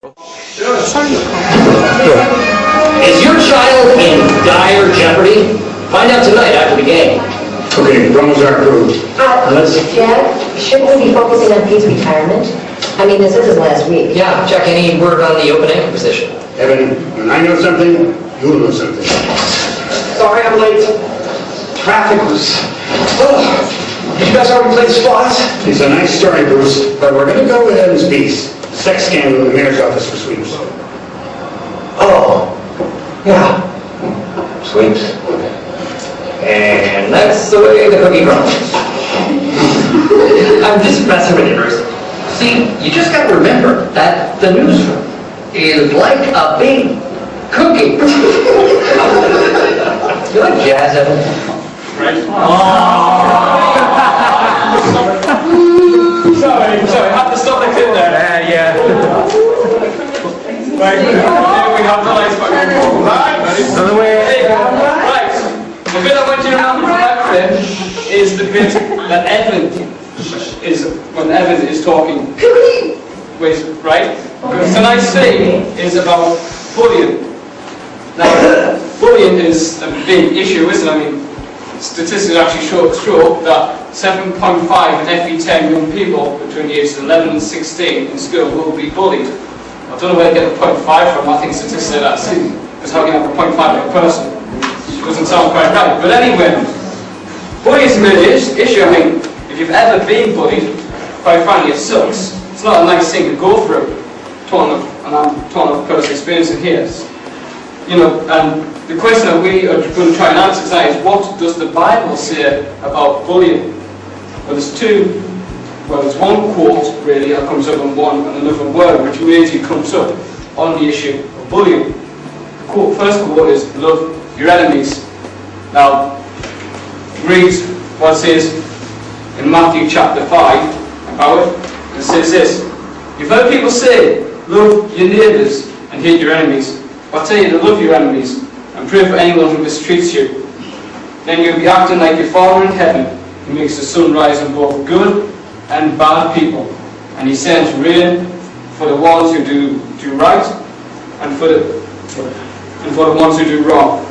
Is your child in dire jeopardy? Find out tonight after the game. Okay, promos are approved. Jeff, shouldn't we be focusing on Pete's retirement? I mean, this is his last week. Yeah, check any word on the open anchor position. Evan, when I know something, you'll know something. Sorry I'm late. Traffic was... Did you guys already play the spots? It's a nice story, Bruce, but we're gonna go with Evan's piece. Sex scandal in the mayor's office for sweeps. Oh, yeah. Sweeps. And that's the way the cookie crumbles. I'm just messing with you, Bruce. See, you just gotta remember that the newsroom is like a big cookie. You like jazz, Evan? Right? Sorry, I have to stop the clip there. Yeah. Right, here we have the lights back on. Right, hey, right. The bit I want you to remember from that clip is the bit that Evan is, when Evan is talking. Wait, right? Because tonight's theme is about bullying. Now, bullying is a big issue, isn't it? I mean, statistics actually show that 7.5 in every 10 young people between the ages of 11 and 16 in school will be bullied. I don't know where to get the 0.5 from. I think statistics say that's silly. Because how can you have a 0.5 per person? It doesn't sound quite right. But anyway, bullying is a big issue. I mean, if you've ever been bullied, quite frankly, it sucks. It's not a nice thing to go through. And I'm talking of personal experience in here. You know, and the question that we are going to try and answer tonight is, what does the Bible say about bullying? Well, there's one quote really that comes up on one and another word which really comes up on the issue of bullying. The first quote is, love your enemies. Now, read what it says in Matthew chapter 5 about it. It says this: you've heard people say, love your neighbours and hate your enemies. I tell you to love your enemies and pray for anyone who mistreats you. Then you'll be acting like your Father in heaven, who makes the sun rise on both good and bad people, and he sends rain for the ones who do right and for the ones who do wrong.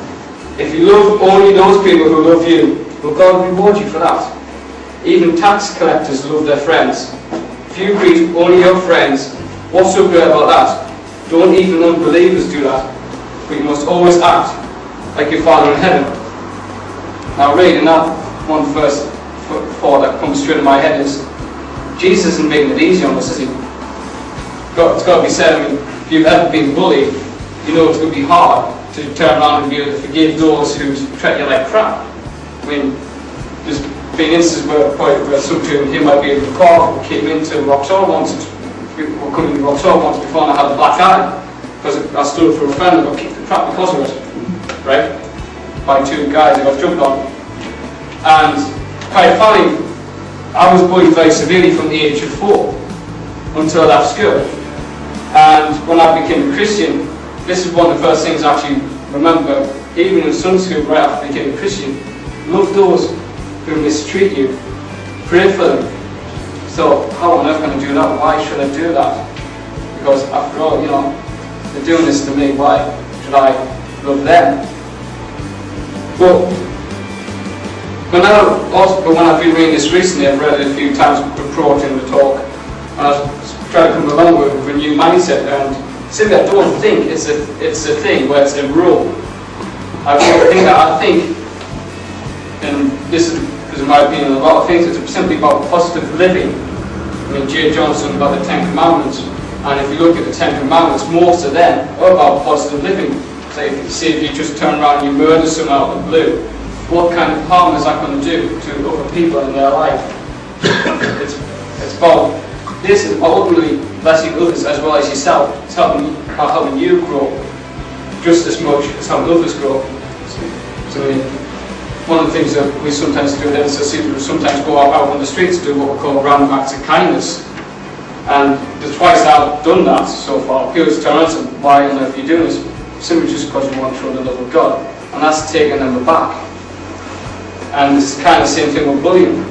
If you love only those people who love you, will God reward you for that? Even tax collectors love their friends. If you greet only your friends, what's so good about that? Don't even unbelievers do that, but you must always act like your Father in heaven. Now reading that one verse 4 that comes straight in my head is, Jesus isn't making it easy on us, is he? It's got to be said. I mean, if you've ever been bullied, you know it's going to be hard to turn around and be able to forgive those who treat you like crap. I mean, there's been instances where sometimes he might be in the car, came into Vauxhall once, were coming to Vauxhall once before, and I had a black eye because I stood for a friend and got kicked the crap because of it, right? By two guys who got jumped on. And quite funny, I was bullied very severely from the age of 4 until I left school. And when I became a Christian, this is one of the first things I actually remember, even in Sunday school, right after I became a Christian: love those who mistreat you, pray for them. So, how on earth can I do that? Why should I do that? Because after all, you know, they're doing this to me, why should I love them? But when I've been reading this recently, I've read it a few times, brought in the talk, and I've tried to come along with a new mindset, and simply I don't think it's a thing where it's a rule. I think, and this is in my opinion, a lot of things, it's simply about positive living. I mean, J. Johnson about the 10 Commandments, and if you look at the 10 Commandments, most of them are about positive living. So if you just turn around and you murder someone out of the blue, what kind of harm is that going to do to other people in their life? It's about this is ultimately blessing others as well as yourself. It's helping you grow just as much as helping others grow. So one of the things that we sometimes do at NSLC, we sometimes go out on the streets and do what we call random acts of kindness. And the twice I've done that so far, people just turn around and say, why on earth are you doing this? Simply just because we want to show the love of God. And that's taking them aback. And it's kind of the same thing with bullying.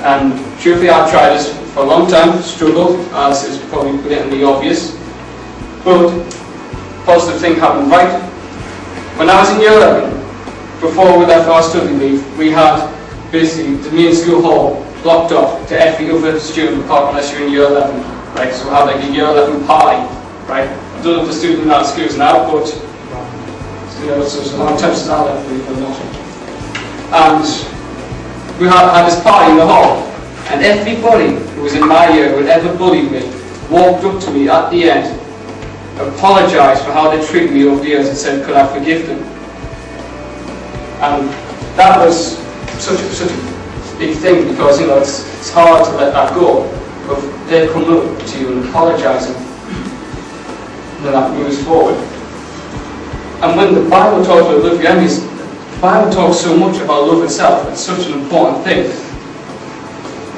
And truthfully, I've tried this for a long time, struggled, as is probably blatantly obvious. But positive thing happened, right? When I was in year 11, before we left our study leave, we had basically the main school hall blocked off to every other student apart unless you're in year 11, right? So we had like a year 11 party, right? I don't know if the students in that schools now, but you know, it's a long time since I left, believe it or not. And we had this party in the hall, and everybody who was in my year who had ever bullied me walked up to me at the end, apologised for how they treated me over the years and said, could I forgive them? And that was such a big thing, because you know it's hard to let that go. But they come up to you and apologise, and then that moves forward. And when the Bible talks about love your enemies, the Bible talks so much about love itself. It's such an important thing.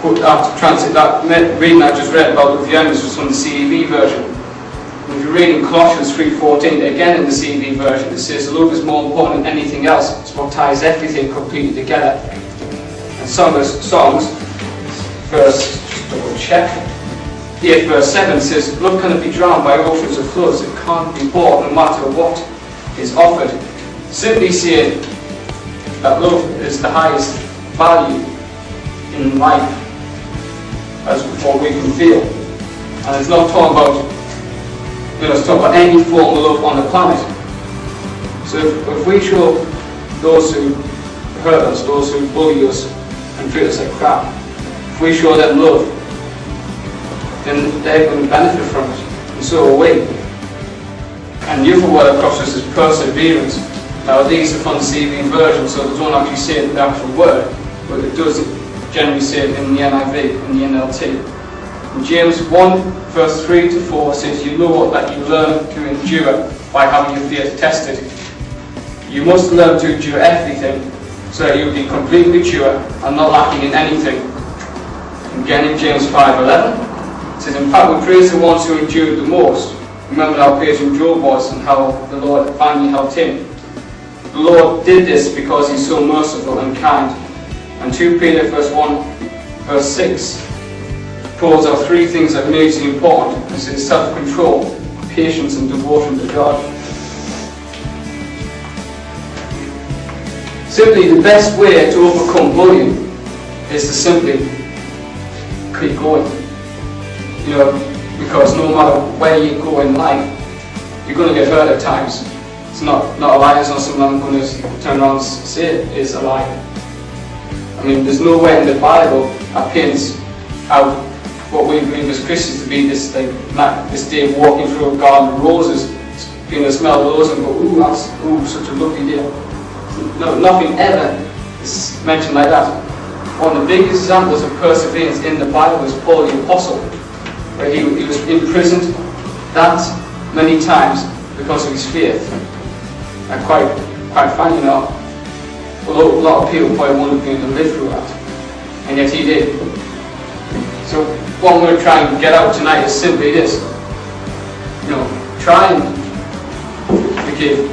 But that translate that reading I just read about love your enemies was from the CEV version. If you read in Colossians 3:14, again in the CEV version, it says love is more important than anything else. It's what ties everything completely together. And Songs, verse, just double check, 8 verse 7 says, love cannot be drowned by oceans of floods. It can't be bought no matter what is offered. Simply saying that love is the highest value in life as what we can feel. And it's not talking about, you know, it's talking about any form of love on the planet. So if we show those who hurt us, those who bully us and treat us like crap, if we show them love, then they're going to benefit from it, and so are we. And the other word across this is perseverance. Now these are from the CEV version, so they don't actually say it in the actual word, but it does generally say it in the NIV and the NLT. And James 1 verse 3 to 4 says, you know that you learn to endure by having your faith tested. You must learn to endure everything, so that you'll be completely mature and not lacking in anything. And again in James 5:11, it says, in fact we praise the ones who endured the most. Remember how patient Job was and how the Lord finally helped him. The Lord did this because He's so merciful and kind. And 2 Peter verse 6 pulls out 3 things that are amazingly important. It says self-control, patience and devotion to God. Simply the best way to overcome bullying is to simply keep going. You know, because no matter where you go in life, you're going to get hurt at times. It's not a lie, it's not something I'm going to turn around and say it is a lie. I mean, there's nowhere in the Bible that paints out what we believe as Christians to be this day walking through a garden of roses, being to smell the roses and go, ooh, that's such a lovely day. No, nothing ever is mentioned like that. One of the biggest examples of perseverance in the Bible is Paul the Apostle, where he was imprisoned that many times because of his faith. And quite funny, you know, a lot of people probably wouldn't be able to live through that, and yet he did. So what I'm going to try and get out tonight is simply this: you know, try and forgive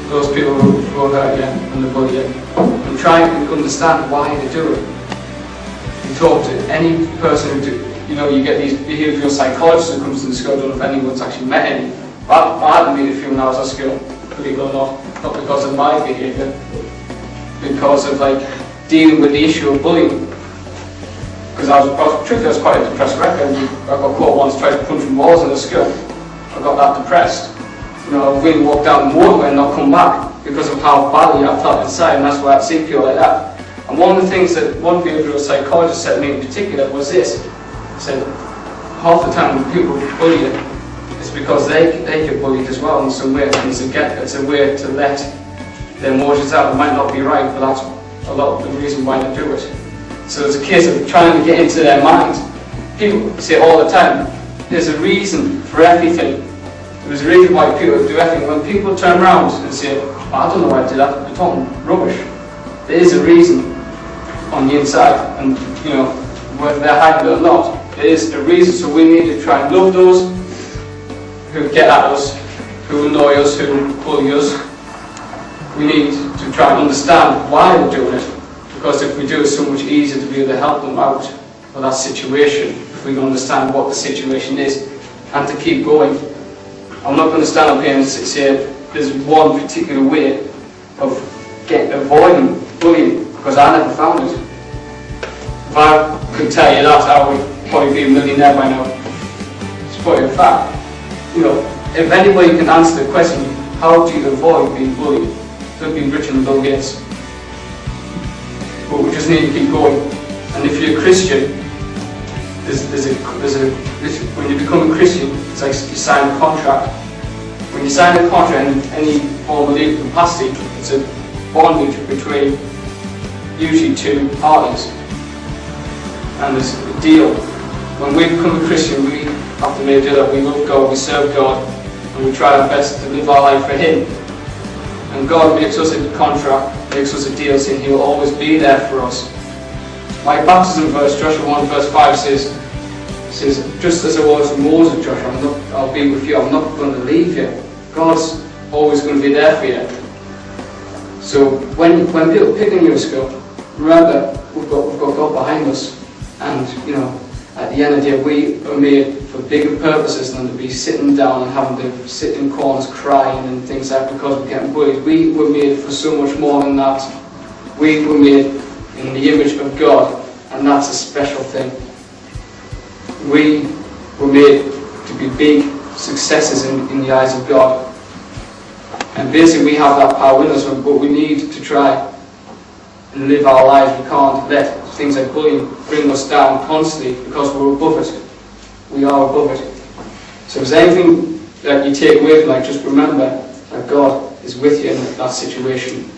those people who hurt you and the bully you, and try and understand why they do it. You talk to any person who do. You know, you get these behavioural psychologists who comes to the school. I don't know if anyone's actually met any. I hadn't been a few when I was at school, believe it or not because of my behaviour, because of like dealing with the issue of bullying. Because I was quite a depressed wreck. I got caught once trying to punch walls in the school. I got that depressed. You know, I really walked down the motorway and not come back because of how badly I felt inside, and that's why I see people like that. And one of the things that one behavioural psychologist said to me in particular was this. Said half the time when people bully you, it's because they get bullied as well in some way. It's a way to let their emotions out. It might not be right, but that's a lot of the reason why they do it. So it's a case of trying to get into their minds. People say all the time, there's a reason for everything. There's a reason why people do everything. When people turn around and say, I don't know why I did that, they're talking rubbish. There is a reason on the inside, and you know, whether they're hiding it or not, there is a reason. So we need to try and love those who get at us, who annoy us, who bully us. We need to try and understand why they're doing it, because if we do, it's so much easier to be able to help them out of that situation, if we can understand what the situation is, and to keep going. I'm not going to stand up here and say there's one particular way of avoiding bullying, because I never found it. If I could tell you that, I would probably be a millionaire by now. It's probably a fact. You know, if anybody can answer the question, how do you avoid being bullied? Don't be richer than Bill Gates. But we just need to keep going. And if you're a Christian, when you become a Christian, it's like you sign a contract. When you sign a contract in any form of legal capacity, it's a bondage between usually two parties. And there's a deal. When we become a Christian, we have to make a deal that we love God, we serve God, and we try our best to live our life for Him. And God makes us a contract, makes us a deal, saying He will always be there for us. My baptism verse, Joshua 1 verse 5 says, just as I was with Moses, Joshua, I'll be with you, I'm not going to leave you. God's always going to be there for you. So when people pick on you at school, remember we've got God behind us, and you know, at the end of the day we are made for bigger purposes than to be sitting down and having to sit in corners crying and things like that because we're getting bullied. We were made for so much more than that. We were made in the image of God, and that's a special thing. We were made to be big successes in the eyes of God. And basically we have that power in us, but we need to try and live our lives. We can't let things like bullying bring us down constantly, because we're above it. We are above it. So if there's anything that you take away from that, just remember that God is with you in that situation.